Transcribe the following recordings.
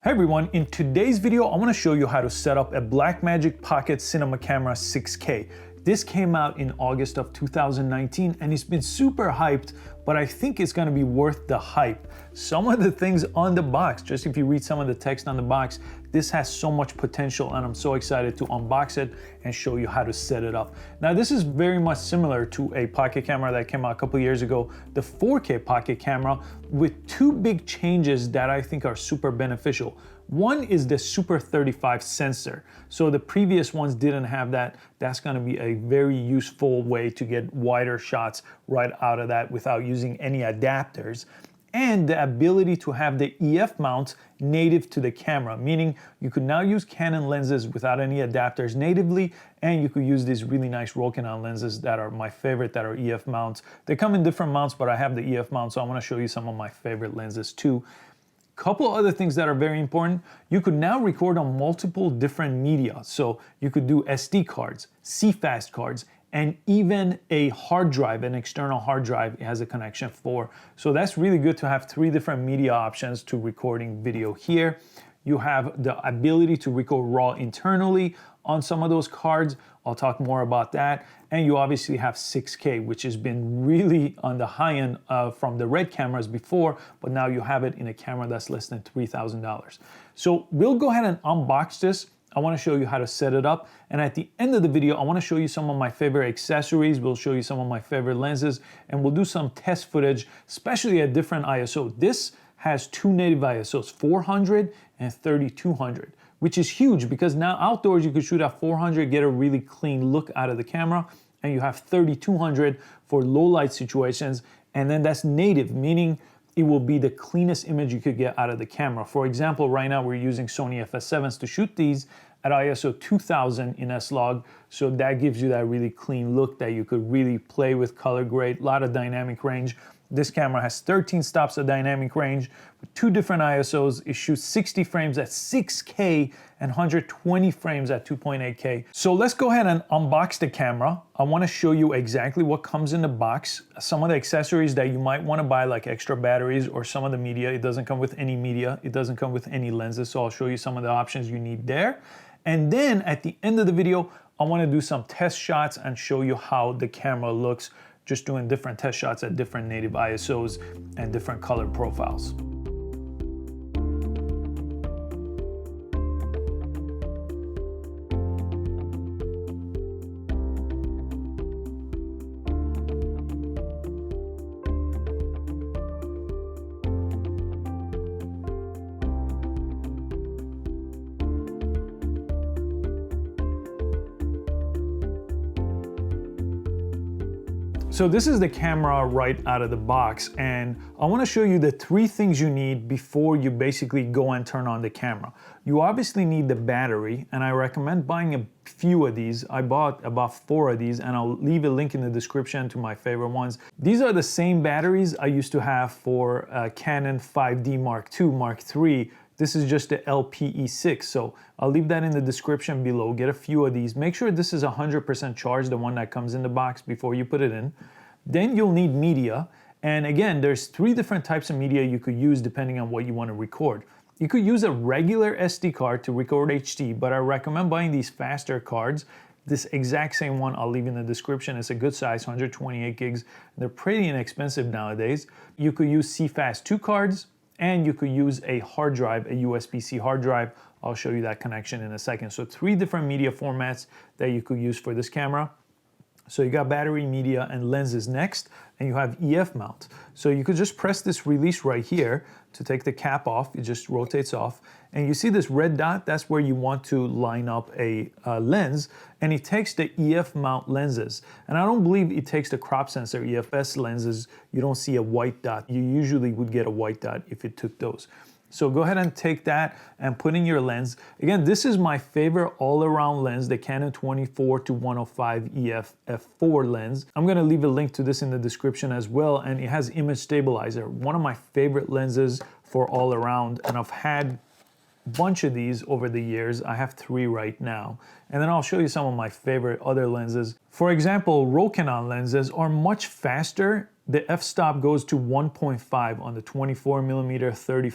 Hey everyone, in today's video, I want to show you how to set up a Blackmagic Pocket Cinema Camera 6K. This came out in August of 2019 and it's been super hyped, but I think it's going to be worth the hype. Some of the things on the box, just if you read some of the text on the box, this has so much potential and I'm so excited to unbox it and show you how to set it up. Now this is very much similar to a pocket camera that came out a couple years ago, the 4K pocket camera, with two big changes that I think are super beneficial. One is the Super 35 sensor. So the previous ones didn't have that. That's going to be a very useful way to get wider shots right out of that without using any adapters. And the ability to have the EF mounts native to the camera, meaning you could now use Canon lenses without any adapters natively, and you could use these really nice roll Canon lenses that are my favorite, that are EF mounts. They come in different mounts, but I have the EF mount, so I want to show you some of my favorite lenses too. Couple other things that are very important. You could now record on multiple different media. So you could do SD cards, CFAST cards, and even a hard drive, an external hard drive it has a connection for. So that's really good to have three different media options to recording video here. You have the ability to record RAW internally on some of those cards. I'll talk more about that. And you obviously have 6K, which has been really on the high end from the Red cameras before, but now you have it in a camera that's less than $3,000. So we'll go ahead and unbox this. I want to show you how to set it up. And at the end of the video, I want to show you some of my favorite accessories. We'll show you some of my favorite lenses, and we'll do some test footage, especially at different ISO. This has two native ISOs, 400 and 3200, which is huge because now outdoors you could shoot at 400, get a really clean look out of the camera, and you have 3200 for low light situations, and then that's native, meaning it will be the cleanest image you could get out of the camera. For example, right now we're using Sony FS7s to shoot these at ISO 2000 in S-Log, so that gives you that really clean look that you could really play with color grade, a lot of dynamic range. This camera has 13 stops of dynamic range with two different ISOs. It shoots 60 frames at 6K and 120 frames at 2.8K. So let's go ahead and unbox the camera. I want to show you exactly what comes in the box, some of the accessories that you might want to buy, like extra batteries or some of the media. It doesn't come with any media. It doesn't come with any lenses. So I'll show you some of the options you need there. And then at the end of the video, I want to do some test shots and show you how the camera looks, just doing different test shots at different native ISOs and different color profiles. So this is the camera right out of the box, and I want to show you the three things you need before you basically go and turn on the camera. You obviously need the battery, and I recommend buying a few of these. I bought about 4 of these, and I'll leave a link in the description to my favorite ones. These are the same batteries I used to have for Canon 5D Mark II, Mark III. This is just the LPE6, so I'll leave that in the description below. Get a few of these. Make sure this is 100% charged, the one that comes in the box, before you put it in. Then you'll need media, and again, there's 3 different types of media you could use depending on what you want to record. You could use a regular SD card to record HD, but I recommend buying these faster cards. This exact same one I'll leave in the description. It's a good size, 128 gigs. They're pretty inexpensive nowadays. You could use CFAST 2 cards, and you could use a hard drive, a USB-C hard drive. I'll show you that connection in a second. So 3 different media formats that you could use for this camera. So you got battery, media, and lenses next, and you have EF mount. So you could just press this release right here to take the cap off. It just rotates off. And you see this red dot? That's where you want to line up a lens, and it takes the EF mount lenses. And I don't believe it takes the crop sensor EFS lenses. You don't see a white dot. You usually would get a white dot if it took those. So go ahead and take that and put in your lens. Again, this is my favorite all-around lens, the Canon 24-105 EF f4 lens. I'm gonna leave a link to this in the description as well, and it has image stabilizer, one of my favorite lenses for all-around, and I've had a bunch of these over the years. I have 3 right now. And then I'll show you some of my favorite other lenses. For example, roll Canon lenses are much faster The f-stop goes to 1.5 on the 24mm,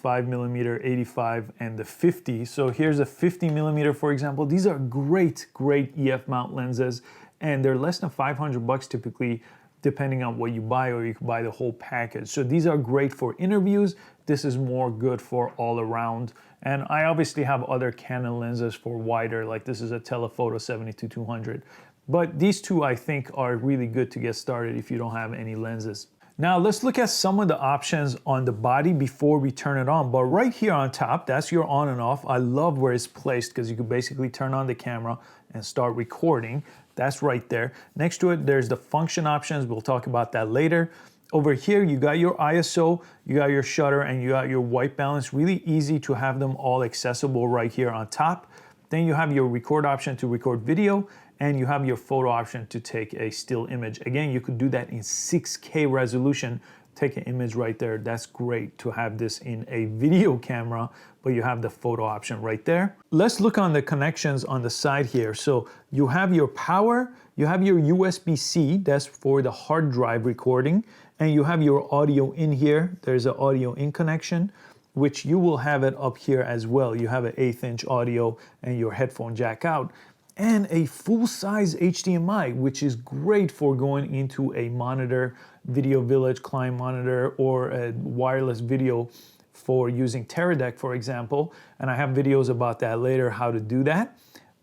35mm, 85, and the 50. So here's a 50mm, for example. These are great EF mount lenses, and they're less than 500 bucks typically, depending on what you buy, or you can buy the whole package. So these are great for interviews. This is more good for all around. And I obviously have other Canon lenses for wider, like this is a telephoto 70-200. But these two I think are really good to get started if you don't have any lenses. Now let's look at some of the options on the body before we turn it on. But right here on top, that's your on and off. I love where it's placed because you can basically turn on the camera and start recording. That's right there. Next to it, there's the function options. We'll talk about that later. Over here, you got your ISO, you got your shutter, and you got your white balance. Really easy to have them all accessible right here on top. Then you have your record option to record video, and you have your photo option to take a still image. Again, you could do that in 6K resolution. Take an image right there. That's great to have this in a video camera, but you have the photo option right there. Let's look on the connections on the side here. So you have your power, you have your USB-C, that's for the hard drive recording, and you have your audio in here. There's an audio in connection, which you will have it up here as well. You have an 1/8 inch audio and your headphone jack out, and a full-size HDMI, which is great for going into a monitor, Video Village client monitor, or a wireless video for using Teradek, for example. And I have videos about that later, how to do that.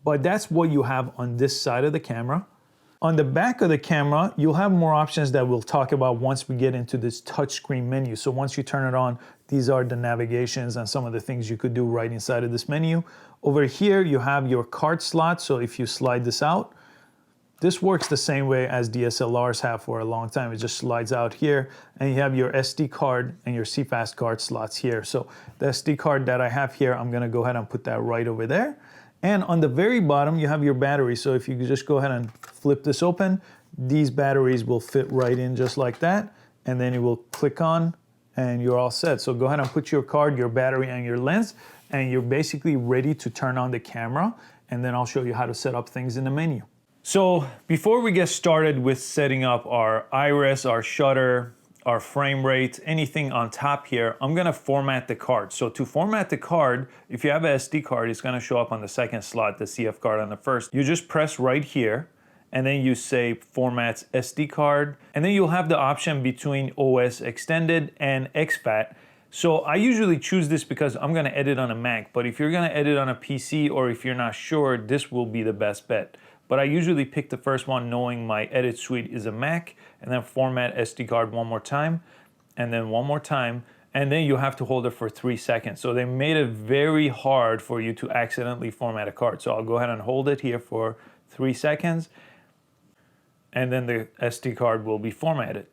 But that's what you have on this side of the camera. On the back of the camera, you'll have more options that we'll talk about once we get into this touchscreen menu. So once you turn it on, these are the navigations and some of the things you could do right inside of this menu. Over here, you have your card slot. So if you slide this out, this works the same way as DSLRs have for a long time. It just slides out here, and you have your SD card and your CFAST card slots here. So the SD card that I have here, I'm gonna go ahead and put that right over there. And on the very bottom, you have your battery. So if you could just go ahead and flip this open, these batteries will fit right in just like that. And then it will click on and you're all set. So go ahead and put your card, your battery, and your lens, and you're basically ready to turn on the camera. And then I'll show you how to set up things in the menu. So before we get started with setting up our iris, our shutter, our frame rate, anything on top here, I'm gonna format the card. So to format the card, if you have an SD card, it's gonna show up on the second slot, the CF card on the first. You just press right here, and then you say Formats SD card, and then you'll have the option between OS Extended and exFAT. So I usually choose this because I'm gonna edit on a Mac, but if you're gonna edit on a PC or if you're not sure, this will be the best bet. But I usually pick the first one knowing my edit suite is a Mac, and then format SD card one more time, and then one more time, and then you have to hold it for 3 seconds. So they made it very hard for you to accidentally format a card. So I'll go ahead and hold it here for 3 seconds, and then the SD card will be formatted.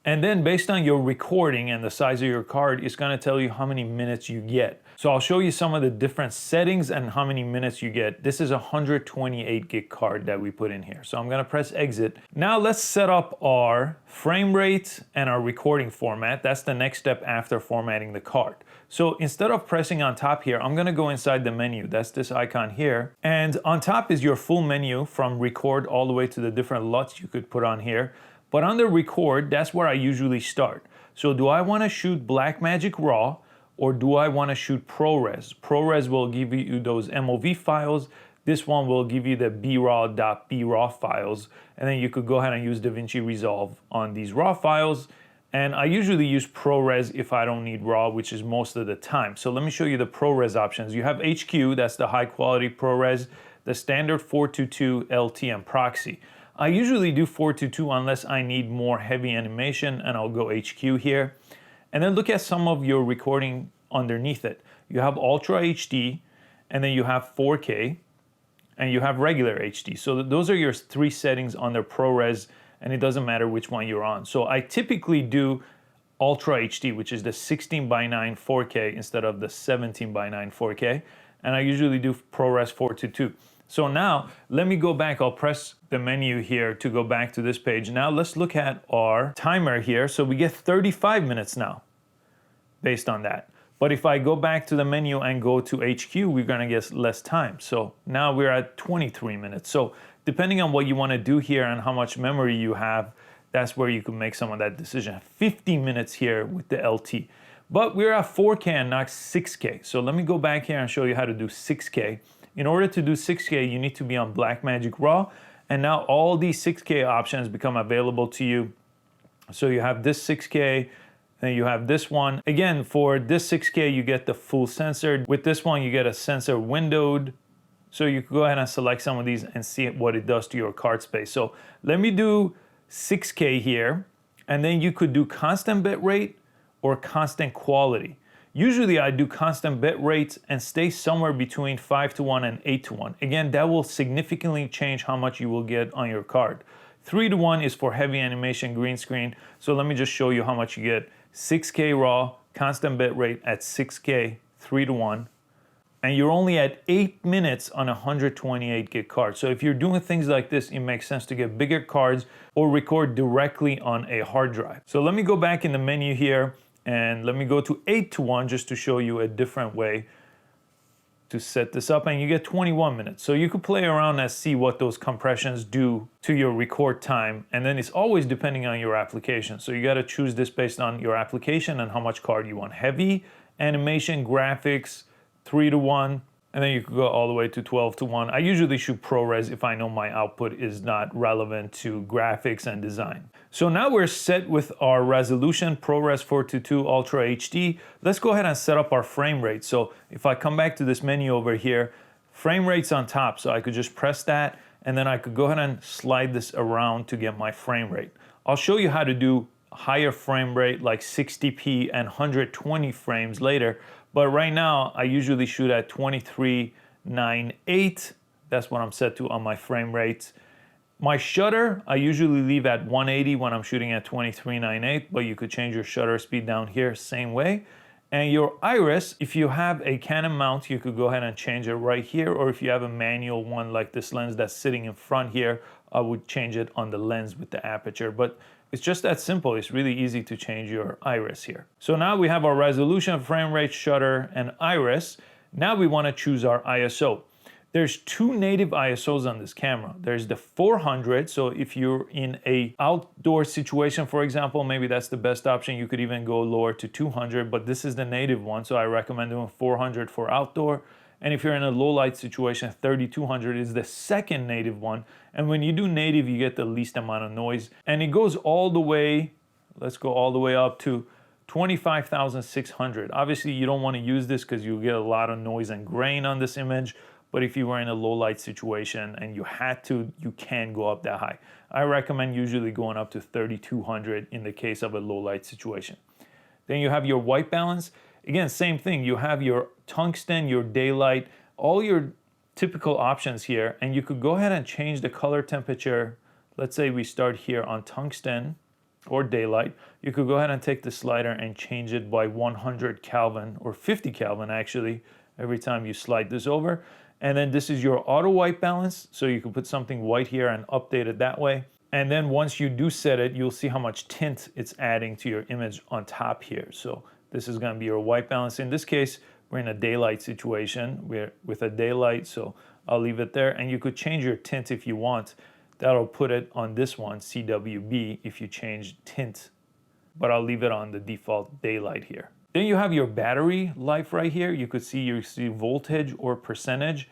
And then based on your recording and the size of your card, it's gonna tell you how many minutes you get. So I'll show you some of the different settings and how many minutes you get. This is a 128 gig card that we put in here. So I'm gonna press exit. Now let's set up our frame rate and our recording format. That's the next step after formatting the card. So instead of pressing on top here, I'm gonna go inside the menu. That's this icon here. And on top is your full menu from record all the way to the different LUTs you could put on here. But under record, that's where I usually start. So do I wanna shoot Blackmagic RAW, or do I wanna shoot ProRes? ProRes will give you those MOV files. This one will give you the braw.braw files. And then you could go ahead and use DaVinci Resolve on these RAW files. And I usually use ProRes if I don't need RAW, which is most of the time. So let me show you the ProRes options. You have HQ, that's the high quality ProRes, the standard 422 LT and proxy. I usually do 422 unless I need more heavy animation, and I'll go HQ here. And then look at some of your recording underneath it. You have Ultra HD, and then you have 4K, and you have regular HD. So those are your 3 settings under ProRes, and it doesn't matter which one you're on. So I typically do Ultra HD, which is the 16:9 4K instead of the 17:9 4K. And I usually do ProRes 422. So now, let me go back. I'll press the menu here to go back to this page. Now let's look at our timer here. So we get 35 minutes now, based on that. But if I go back to the menu and go to HQ, we're gonna get less time. So now we're at 23 minutes. So depending on what you wanna do here and how much memory you have, that's where you can make some of that decision. 50 minutes here with the LT. But we're at 4K and not 6K. So let me go back here and show you how to do 6K. In order to do 6K, you need to be on Blackmagic RAW. And now all these 6K options become available to you. So you have this 6K, then you have this one. Again, for this 6K, you get the full sensor. With this one, you get a sensor windowed. So you can go ahead and select some of these and see what it does to your card space. So let me do 6K here, and then you could do constant bit rate or constant quality. Usually I do constant bit rates and stay somewhere between 5:1 and 8:1. Again, that will significantly change how much you will get on your card. 3:1 is for heavy animation green screen. So let me just show you how much you get. 6K RAW, constant bit rate at 6K, 3:1. And you're only at 8 minutes on a 128 gig card. So if you're doing things like this, it makes sense to get bigger cards or record directly on a hard drive. So let me go back in the menu here and let me go to 8:1 just to show you a different way to set this up, and you get 21 minutes. So you could play around and see what those compressions do to your record time, and then it's always depending on your application. So you gotta choose this based on your application and how much card you want. Heavy, animation, graphics, 3:1, and then you could go all the way to 12:1. I usually shoot ProRes if I know my output is not relevant to graphics and design. So now we're set with our resolution, ProRes 422 Ultra HD. Let's go ahead and set up our frame rate. So if I come back to this menu over here, frame rate's on top, so I could just press that, and then I could go ahead and slide this around to get my frame rate. I'll show you how to do higher frame rate like 60p and 120 frames later, but right now I usually shoot at 23.98. That's what I'm set to on my frame rates. My shutter, I usually leave at 180 when I'm shooting at 23.98, but you could change your shutter speed down here, same way. And your iris, if you have a Canon mount, you could go ahead and change it right here, or if you have a manual one like this lens that's sitting in front here, I would change it on the lens with the aperture. But it's just that simple. It's really easy to change your iris here. So now we have our resolution, frame rate, shutter, and iris. Now we want to choose our ISO. There's two native ISOs on this camera. There's the 400, so if you're in a outdoor situation, for example, maybe that's the best option. You could even go lower to 200, but this is the native one, so I recommend doing 400 for outdoor. And if you're in a low light situation, 3200 is the second native one. And when you do native, you get the least amount of noise. And it goes all the way, let's go all the way up to 25,600. Obviously, you don't want to use this because you'll get a lot of noise and grain on this image. But if you were in a low light situation and you had to, you can go up that high. I recommend usually going up to 3200 in the case of a low light situation. Then you have your white balance. Again, same thing. You have your tungsten, your daylight, all your typical options here. And you could go ahead and change the color temperature. Let's say we start here on tungsten or daylight. You could go ahead and take the slider and change it by 100 Kelvin or 50 Kelvin actually, every time you slide this over. And then this is your auto white balance. So you can put something white here and update it that way. And then once you do set it, you'll see how much tint it's adding to your image on top here. So this is gonna be your white balance. In this case, we're in a daylight situation. We're with a daylight, so I'll leave it there. And you could change your tint if you want. That'll put it on this one, CWB, if you change tint. But I'll leave it on the default daylight here. Then you have your battery life right here. You could see voltage or percentage.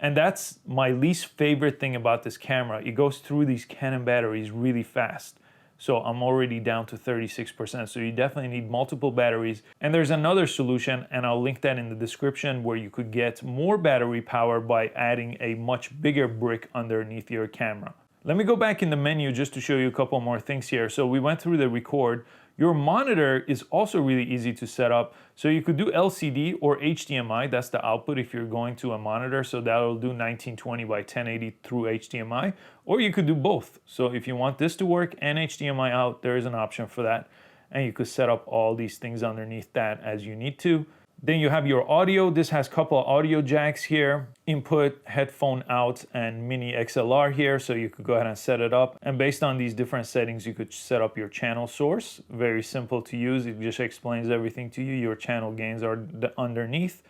And that's my least favorite thing about this camera. It goes through these Canon batteries really fast. So I'm already down to 36%. So you definitely need multiple batteries. And there's another solution, and I'll link that in the description, where you could get more battery power by adding a much bigger brick underneath your camera. Let me go back in the menu just to show you a couple more things here. So we went through the record. Your monitor is also really easy to set up. So you could do LCD or HDMI, that's the output if you're going to a monitor. So that'll do 1920 by 1080 through HDMI, or you could do both. So if you want this to work and HDMI out, there is an option for that. And you could set up all these things underneath that as you need to. Then you have your audio. This has a couple of audio jacks here, input, headphone out, and mini XLR here. So you could go ahead and set it up. And based on these different settings, you could set up your channel source. Very simple to use. It just explains everything to you. Your channel gains are underneath.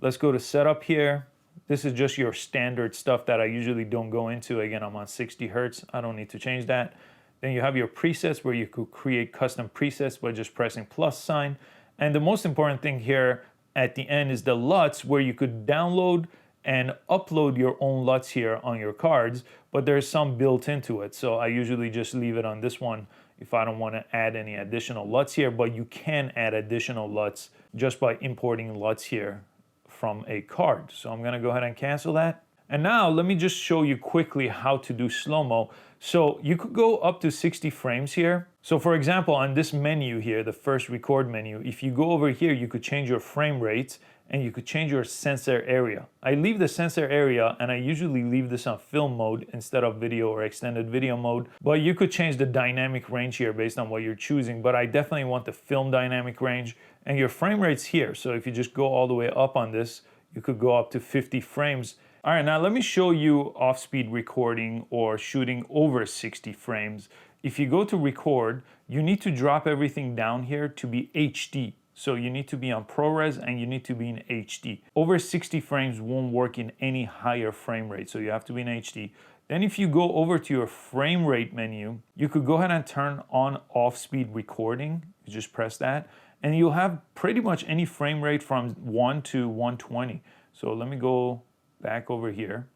Let's go to setup here. This is just your standard stuff that I usually don't go into. Again, I'm on 60 Hertz. I don't need to change that. Then you have your presets where you could create custom presets by just pressing plus sign. And the most important thing here at the end is the LUTs, where you could download and upload your own LUTs here on your cards, but there's some built into it. So I usually just leave it on this one if I don't want to add any additional LUTs here, but you can add additional LUTs just by importing LUTs here from a card. So I'm gonna go ahead and cancel that. And now let me just show you quickly how to do slow-mo. So you could go up to 60 frames here. So for example, on this menu here, the first record menu, if you go over here, you could change your frame rates and you could change your sensor area. I leave the sensor area and I usually leave this on film mode instead of video or extended video mode, but you could change the dynamic range here based on what you're choosing, but I definitely want the film dynamic range and your frame rates here. So if you just go all the way up on this, you could go up to 50 frames. All right, now let me show you off-speed recording or shooting over 60 frames. If you go to record, you need to drop everything down here to be HD. So you need to be on ProRes and you need to be in HD. Over 60 frames won't work in any higher frame rate, so you have to be in HD. Then if you go over to your frame rate menu, you could go ahead and turn on off-speed recording. You just press that, and you'll have pretty much any frame rate from 1 to 120. So let me go back over here.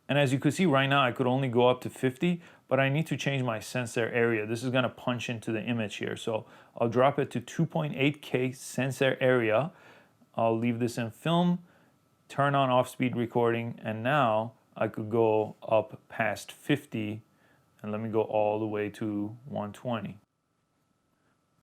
And as you can see right now, I could only go up to 50, but I need to change my sensor area. This is gonna punch into the image here. So I'll drop it to 2.8K sensor area. I'll leave this in film, turn on off-speed recording, and now I could go up past 50, and let me go all the way to 120.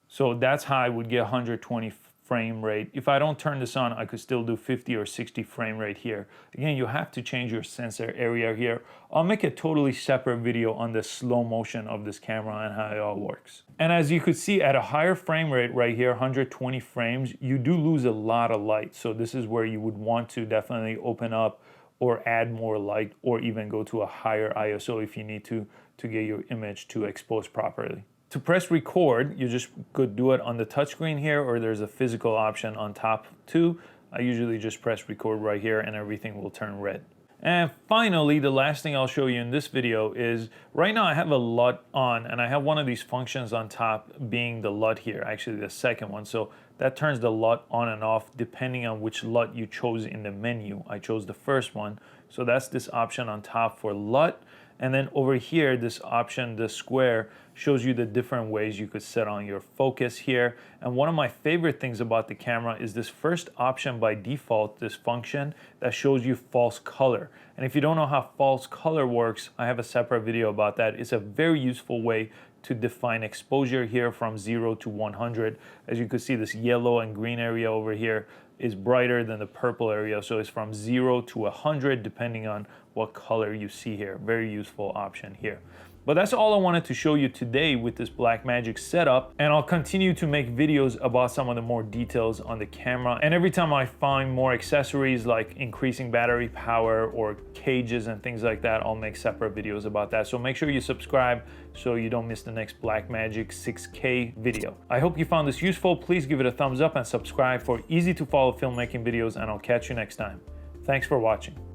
So that's how I would get 120 frame rate. If I don't turn this on, I could still do 50 or 60 frame rate here. Again, you have to change your sensor area here. I'll make a totally separate video on the slow motion of this camera and how it all works. And as you could see, at a higher frame rate right here, 120 frames, you do lose a lot of light. So this is where you would want to definitely open up or add more light, or even go to a higher ISO if you need to get your image to expose properly. To press record, you just could do it on the touchscreen here, or there's a physical option on top too. I usually just press record right here and everything will turn red. And finally, the last thing I'll show you in this video is, right now I have a LUT on and I have one of these functions on top being the LUT here, actually the second one. So that turns the LUT on and off depending on which LUT you chose in the menu. I chose the first one. So that's this option on top for LUT. And then over here, this option, the square, shows you the different ways you could set on your focus here. And one of my favorite things about the camera is this first option by default, this function that shows you false color. And if you don't know how false color works, I have a separate video about that. It's a very useful way to define exposure here from 0 to 100. As you can see, this yellow and green area over here is brighter than the purple area. So it's from 0 to 100 depending on what color you see here. Very useful option here. But that's all I wanted to show you today with this Blackmagic setup, and I'll continue to make videos about some of the more details on the camera. And every time I find more accessories like increasing battery power or cages and things like that, I'll make separate videos about that. So make sure you subscribe so you don't miss the next Blackmagic 6K video. I hope you found this useful. Please give it a thumbs up and subscribe for easy to follow filmmaking videos, and I'll catch you next time. Thanks for watching.